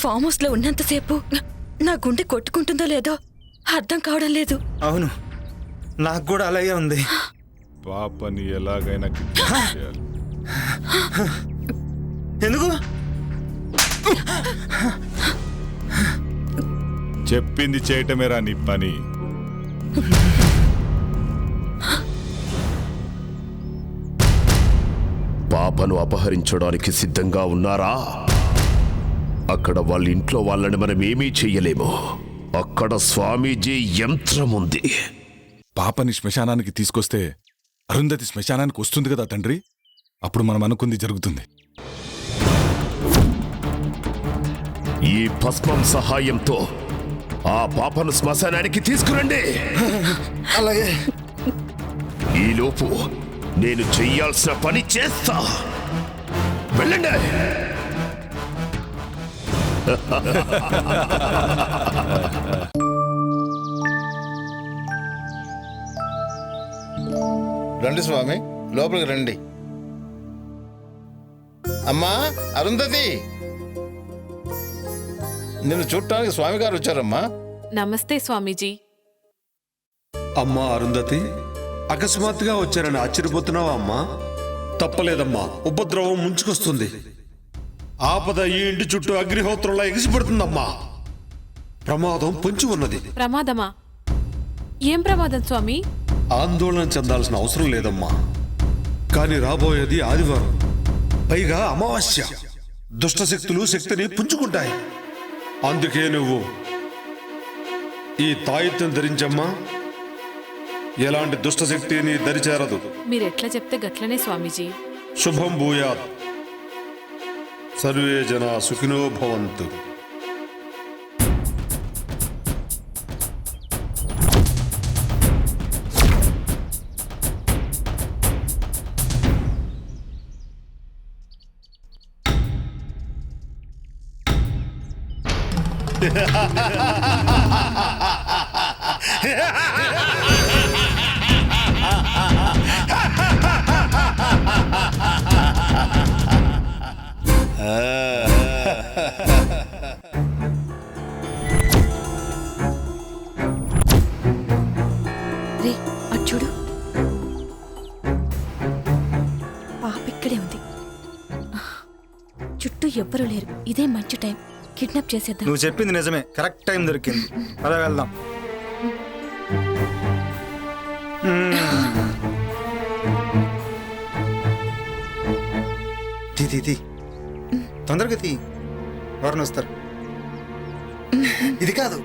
Farm house లో ఉన్నంతసేపు నా గుండె కొట్టుకుంటుందో లేదో అర్థం కావడం లేదు. అవును, నాకు కూడా అలాగే ఉంది. పాపని ఎలాగైనా చేయాలి. ఎందుకు? చెప్పింది చేయటమేరా నీ పని. పాపను అపహరించడానికి సిద్ధంగా ఉన్నారా? అక్కడ వాళ్ళ ఇంట్లో వాళ్ళని మనం ఏమీ చెయ్యలేము. అక్కడ స్వామీజీ యంత్రం ఉంది. పాపని శ్మశానానికి తీసుకొస్తే అరుంధతి శ్మశానానికి వస్తుంది కదా తండ్రి. అప్పుడు మనం అనుకుంది జరుగుతుంది. ఈ భస్మం సహాయంతో ఆ పాపను శ్మశానానికి తీసుకురండి. అలాగే. ఈలోపు నేను చెయ్యాల్సిన పని చేస్తా. వెళ్ళండి. రండి స్వామి, లోపలికి రండి. అమ్మా అరుంధతి, నిన్ను చూడటానికి స్వామి గారు వచ్చారమ్మా. నమస్తే స్వామీజీ. అమ్మా అరుంధతి, అకస్మాత్తుగా వచ్చారని ఆశ్చర్యపోతున్నావా అమ్మా? తప్పలేదమ్మా, ఉపద్రవం ముంచుకొస్తుంది. ఆపద ఈ ఇంటి చుట్టూ అగ్నిహోత్రంలా ఎగిసిపడుతుందమ్మా. ప్రమాదం పొంచి ఉన్నది. ప్రమాదమా? ఏం ప్రమాదం స్వామి? ఆందోళన చెందాల్సిన అవసరం లేదమ్మా. కానీ రాబోయేది ఆదివారం, పైగా అమావాస్య. దుష్టశక్తులు శక్తిని పుంజుకుంటాయి. అందుకే నువ్వు ఈ తాయిత్యం ధరించమ్మా. ఎలాంటి దుష్టశక్తి నీ దరిచేరదు. మీరెట్లా చెప్తే గట్లనే స్వామీజీ. శుభం భూయాత్. సర్వే జనా సుఖినో భవంతు. రే అటు చూడు, పాప ఇక్కడే ఉంది. చుట్టూ ఎవ్వరూ లేరు. ఇదే మంచి టైం, కిడ్నాప్ చేసేద్దాం. నువ్వు చెప్పింది నిజమే, కరెక్ట్ టైం దొరికింది. అలా వెళ్దాం. తీ తొందరగా తీ, ఎవరిని వస్తారు. ఇది కాదు.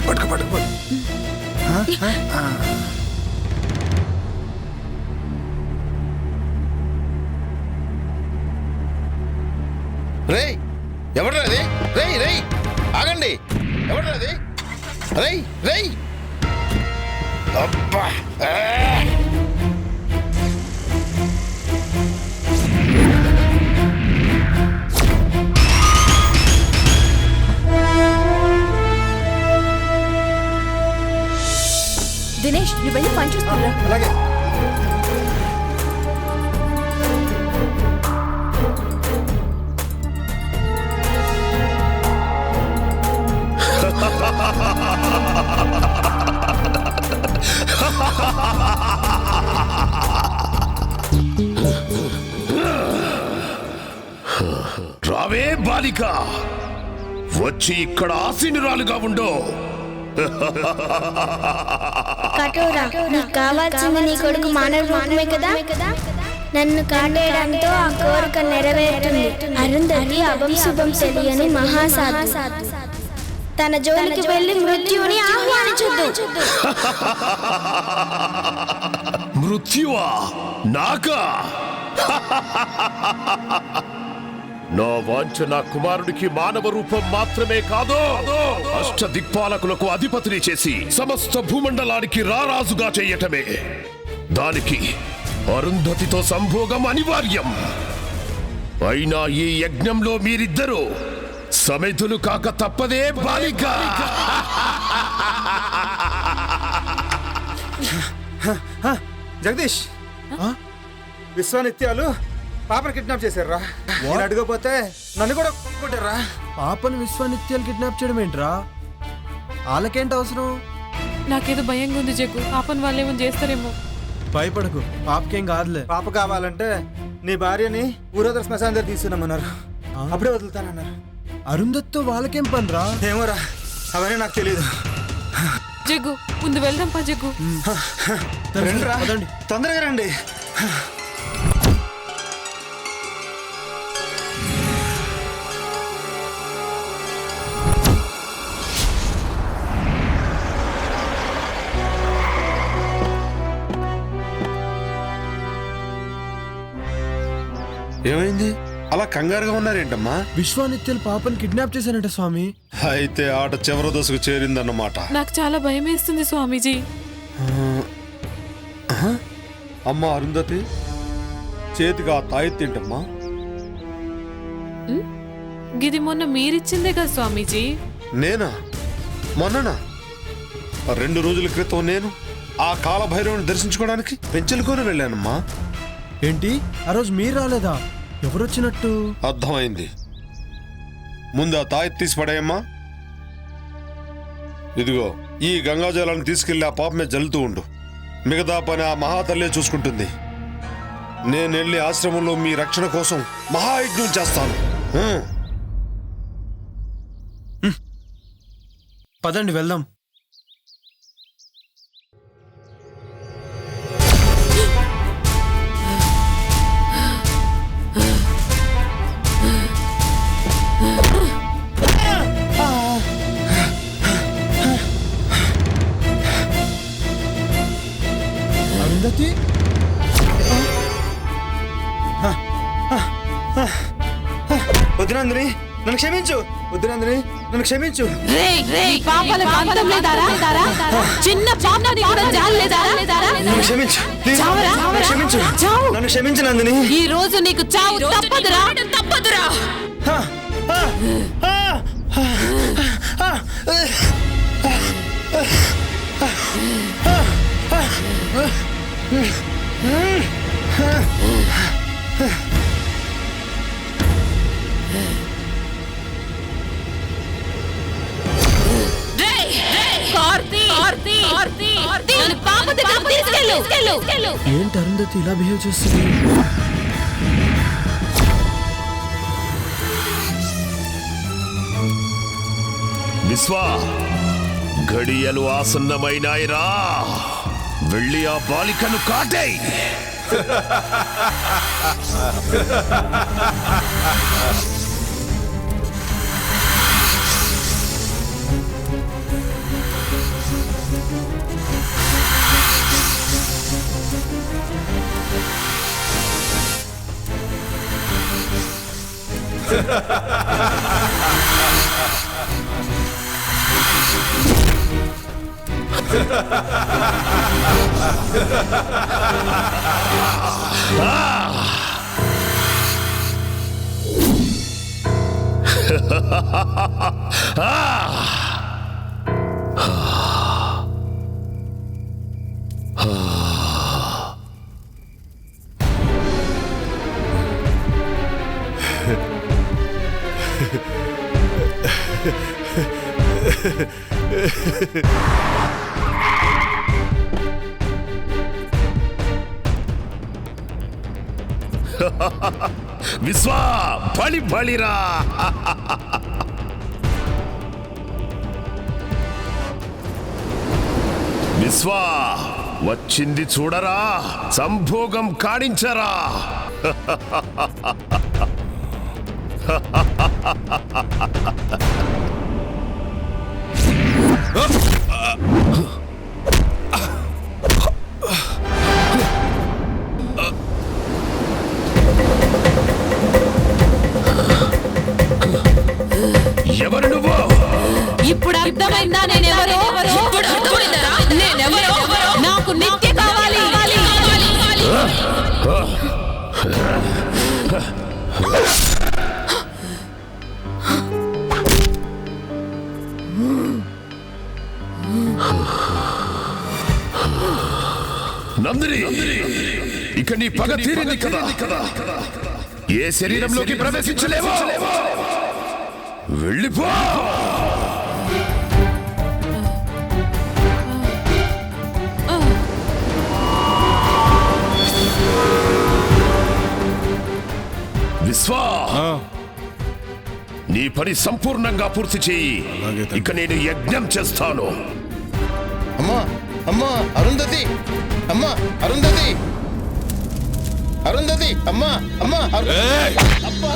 పట్టుకు పట్టుకు. రేయ్, ఎవడ్రా అది? రేయ్ రేయ్, ఆగండి. ఎవడ్రా అది? రేయ్ రేయ్. అబ్బా. దినేష్, నువ్వు వెళ్ళి పని చూసుకురా. అలాగే. రావే బాలిక, వచ్చి ఇక్కడ ఆసీనురాలుగా ఉండో. కఠోరా, నీకు కావాల్సింది నీ కొడుకు మానవ రూపమే కదా. నన్ను కాటేయడంతో ఆ కోరిక నెరవేరుతుంది. అరుంధతి అభంశుభం తెలియని మహాసాధు. తన జోలికి వెళ్లి మృత్యువుని ఆహ్వానించొద్దు. మృత్యువా? నాకా? నా వాంఛ నా కుమారుడికి మానవ రూపం మాత్రమే కాదు, అష్టదిక్పాలకులకు అధిపతిని చేసి సమస్త భూమండలానికి రారాజుగా చెయ్యటమే. దానికి అరుంధతితో సంభోగం అనివార్యం. అయినా ఈ యజ్ఞంలో మీరిద్దరూ సమితులు కాక తప్పదే బాలిక. జగదీష్ విశ్వానిత్యాలు పాపను కిడ్నాప్ చేశారా? నేను అడగపోతే నన్ను కూడా కొట్టారా? పాపను విశ్వానిత్యాలు కిడ్నాప్ చేయడం ఏంట్రా? వాళ్ళకేంటి అవసరం? నాకేదో భయంగా ఉంది జగ్గు. పాపని వాళ్ళు ఏమో చేస్తారేమో. భయపడకు, పాపకేం కాదులే. పాప కావాలంటే నీ భార్యని ఊరోదర శ్మశానం దగ్గర తీసుకున్నామన్నారు. అప్పుడే వదులుతానన్నారు. అరుంధతితో వాళ్ళకేం పనిరా? ఏమోరా, అవన్నీ నాకు తెలియదు. జగ్గు ముందు వెళ్దాం పా జగ్గు. రండిరా, పదండి. తొందరగా రండి. ఏమైంది అలా కంగారుగా ఉన్నారేంటమ్మా? విశ్వానిత్యాలు పాపను కిడ్నాప్ చేశారంట స్వామి. అయితే ఆట చివరి దశకు చేరిందన్నమాట. నాకు చాలా భయం వేస్తుంది స్వామీజీ. అమ్మ అరుంధతి, చేతికి ఆ తాయెత్తేంటమ్మా? గిది మొన్న మీరిచ్చిందే కదా స్వామీజీ. నేనా? మొన్ననా? 2 రోజుల క్రితం నేను ఆ కాలభైరవుని దర్శించుకోవడానికి పెంచెలుకొని వెళ్ళానమ్మా. ఏంటి, ఆ రోజు మీరు రాలేదా? ఎవరొచ్చినట్టు? అర్థమైంది. ముందు ఆ తాయెత్తు తీసి పడేయమ్మా. ఇదిగో ఈ గంగాజలాన్ని తీసుకెళ్లి ఆ పాప మీద జల్లుతూ ఉండు. మిగతా పని ఆ మహాతల్లే చూసుకుంటుంది. నేను వెళ్ళి ఆశ్రమంలో మీ రక్షణ కోసం మహాయజ్ఞం చేస్తాను. పదండి వెళ్దాం. అరుంధతి, వద్దునందిని, నన్ను క్షమించు. వద్దునందిని, నన్ను క్షమించు. చిన్న పాపని కూడా జాలేదారా? నన్ను క్షమించు. ప్లీజ్, నన్ను క్షమించు. నన్ను క్షమించు నందిని. ఈ రోజు నీకు చావు తప్పదురా. ఏంటి అరుంధతి ఇలా బిహేవ్ చేస్తుంది? విశ్వా, గడియలు ఆసన్నమైనాయిరా. వెళ్ళి ఆ బాలికను కాటేయ్. విశ్వా, బలి బలిరా. విశ్వా, వచ్చింది చూడరా, సంభోగం కాడించరా. ఎవరు నువ్వు? ఇప్పుడు అర్థమైందా నేనెవరో? నేనెవరో? నాకు నిత్య కావాలి. నందిని, ఇక నీ పగ తీరింది కదా. ఏ శరీరంలోకి ప్రవేశించలేవో వెళ్ళిపో. విశ్వా, నీ పని సంపూర్ణంగా పూర్తి చేయి. అలాగే తండ్రి. ఇక నేను యజ్ఞం చేస్తాను. అమ్మా అమ్మా అరుంధతి, అమ్మా అరుంధతి, అరుంధతి, అమ్మా అమ్మా అబ్బా.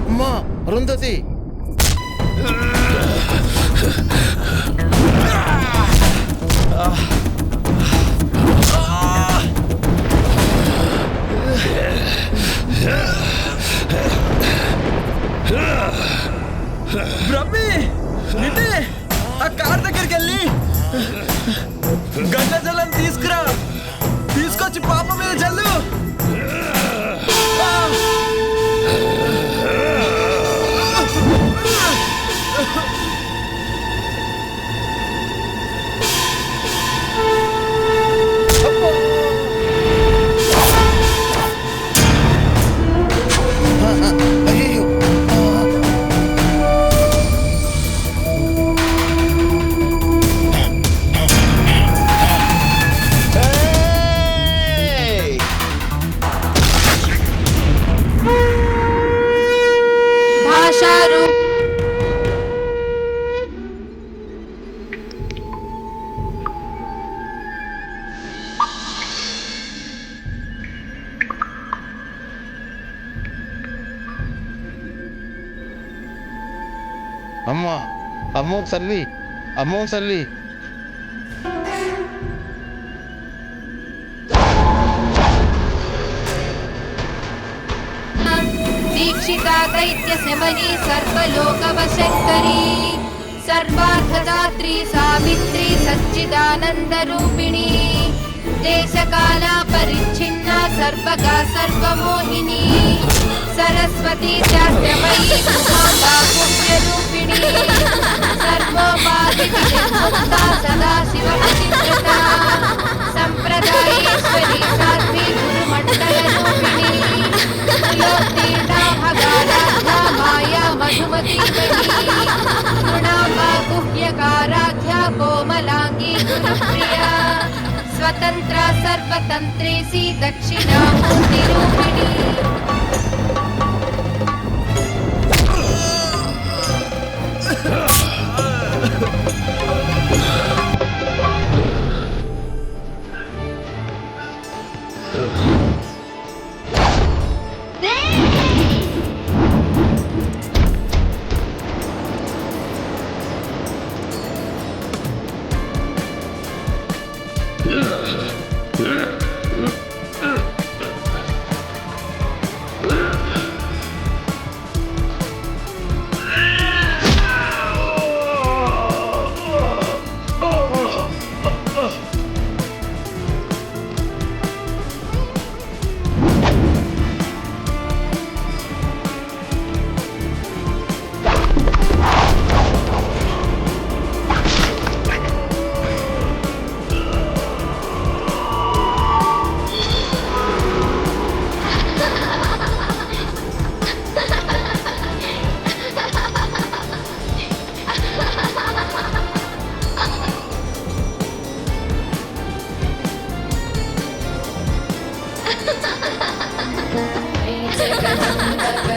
అమ్మా అరుంధతి, బ్రహ్మి నిన్నే ఆ కార్ దగ్గరికి వెళ్ళి గంగా జలం తీసుకురా, తీసుకొచ్చి పాప మీద జల్లు. అయ్యో భాషారు అమ్మా అమ్మో తల్లి, అమ్మో తల్లి. दीक्षिता दैत्यशमनी सर्वलोकवशङ्करी सर्वार्थदात्री सावित्री सच्चिदानन्दरूपिणी देशकाला परिच्छिन्ना सर्वगा सर्वमोहिनी सरस्वती चार्यमयी उमांगा पुण्यरूपिणी सर्वोपाधिमुक्ता सदा शिवपतिव्रता सम्प्रदायेश्वरी साध्वी गुरुमण्डलरूपिणी योत्तीर्णा भगाराध्या माया मधुमतीमयी गुणाम्बा गुह्यकाराध्या कोमलांगी गुरुप्रिया स्वतन्त्रा सर्वतन्त्रेसी दक्षिणामूर्तिरूपिणी జగదంబ